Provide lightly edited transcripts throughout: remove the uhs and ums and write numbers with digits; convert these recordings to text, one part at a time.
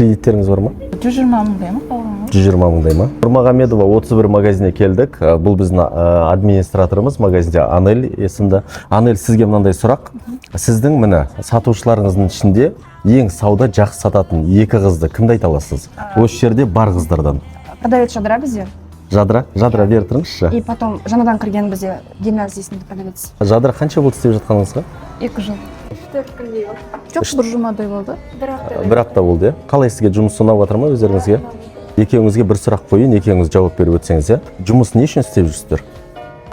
Кредиттеріңіз бар ма? 120 мыңдай ма қалған? 120 мыңдай ма? Нұрмағамедова 31 магазиніне келдік. Бұл біздің администраторымыз магазинде Анель есімді. Анель, сізге мынандай сұрақ. Сіздің міне сатушыларыңыздың ішінде ең сауда жақсы сататын екі қызды кімді айта аласыз? Осы жерде бар қыздардан. Продавец Жадыра бізде. Жадыра бері тұрыңызшы. И потом жаңадан кірген бізде Геннадий есімді продавец. Жадыра қанша болды істеп жатқаныңызға? 2 жыл. 4 күндей болды. Жоқ, 1 жұмадай болды. Бір апта болды, иә? Қалай сізге жұмыс ұнап жатыр ма өздеріңізге? Екеуіңізге бір сұрақ қойын, екеуіңіз жауап беріп өтсеңіз, иә? Жұмыс не үшін істеп жүрсіздер?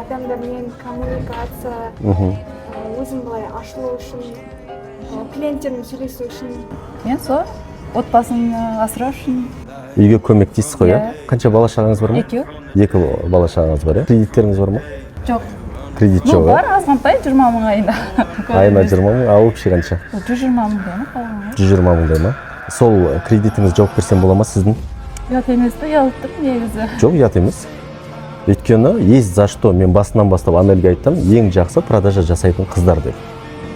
Адамдармен коммуникация, өзім былай ашылу үшін, клиенттермен сөйлесу үшін. Мен сол отбасын асырау үшін. Үйге көмектейсіз ғой, иә? Қанша бала шағаңыз бар ма? 2. 2 бала шағаңыз бар, иә? Кредиттеріңіз бар ма? Жоқ. Кредит Ну, жоқ, бар, азғантай 20 мың айына. Айына 20 мың, ал общий қанша? 120 мыңдай ма қалған? 120 мыңдай ма? Сол кредитіңіз жауап берсем бола ма сіздің? Ұят емес та, ұялттым негізі. Жоқ, ұят емес. Өйткені есть за что мен басынан бастап Анельге айттым, ең жақсы продажа жасайтын қыздар деп.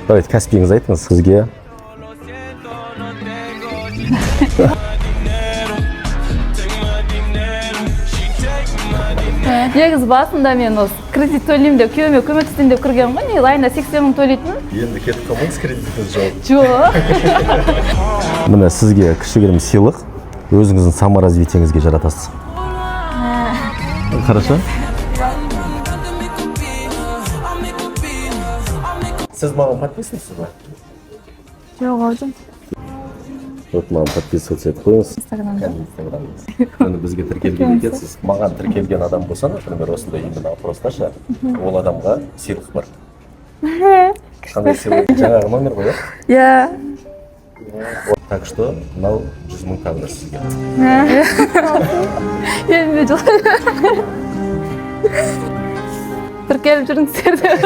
Давайте кәсіпіңіз айтыңыз сізге. Негізі басында мен осы кредит төлеймін деп, күйеуіме көмектесемін деп кірген ғой, негізі айына 80 мың төлейтін. Енді кетіп қалмаңыз кредитіңіз жауап. Жоқ. Міне сізге кішігірім сыйлық, өзіңіздің саморазвитиеңізге жаратасыз. Хорошо? Сіз маған подписывайсыз ба? Жоқ, алдым. Вот маған подписываться етіп қойыңыз. Инстаграмда. Міне бізге тіркелген екенсіз. Маған тіркелген адам болса, например, осындай именно опросташа, ол адамға сыйлық бар. Қандай сыйлық? Жаңағы номер ғой, Иә. Так что, мынау 100 мың тағдыр сізге. Енді жоқ. Тіркеліп жүріңіздер деп.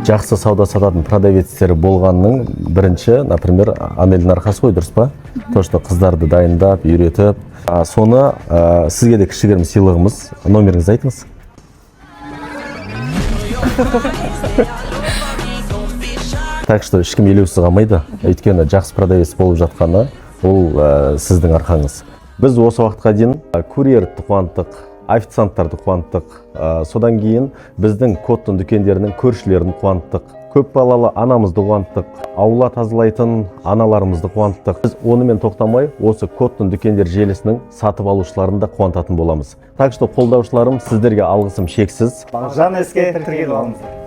Жақсы сауда сататын продавецтері болғанның бірінші, например, Анельдің арқасы ғой, дұрыс па? То, что қыздарды дайындап, үйретіп. Соны сізге де кішігірім сыйлығымыз, номеріңізді айтыңыз. Так что ешкім елеусіз қалмайды. Өйткені жақсы продавец болып жатқаны ол сіздің арқаңыз. Біз осы уақытқа дейін курьерді қуанттық, официанттарды қуанттық. Содан кейін біздің Коттон дүкендерінің көршілерін қуанттық. Көп балалы анамызды қуанттық, аула тазалайтын аналарымызды қуанттық. Біз онымен тоқтамай, осы Коттон дүкендер желісінің сатып алушыларын да қуантатын боламыз. Так что қолдаушыларым, сіздерге алғысым шексіз. Жан еске тіркеліп алыңыздар.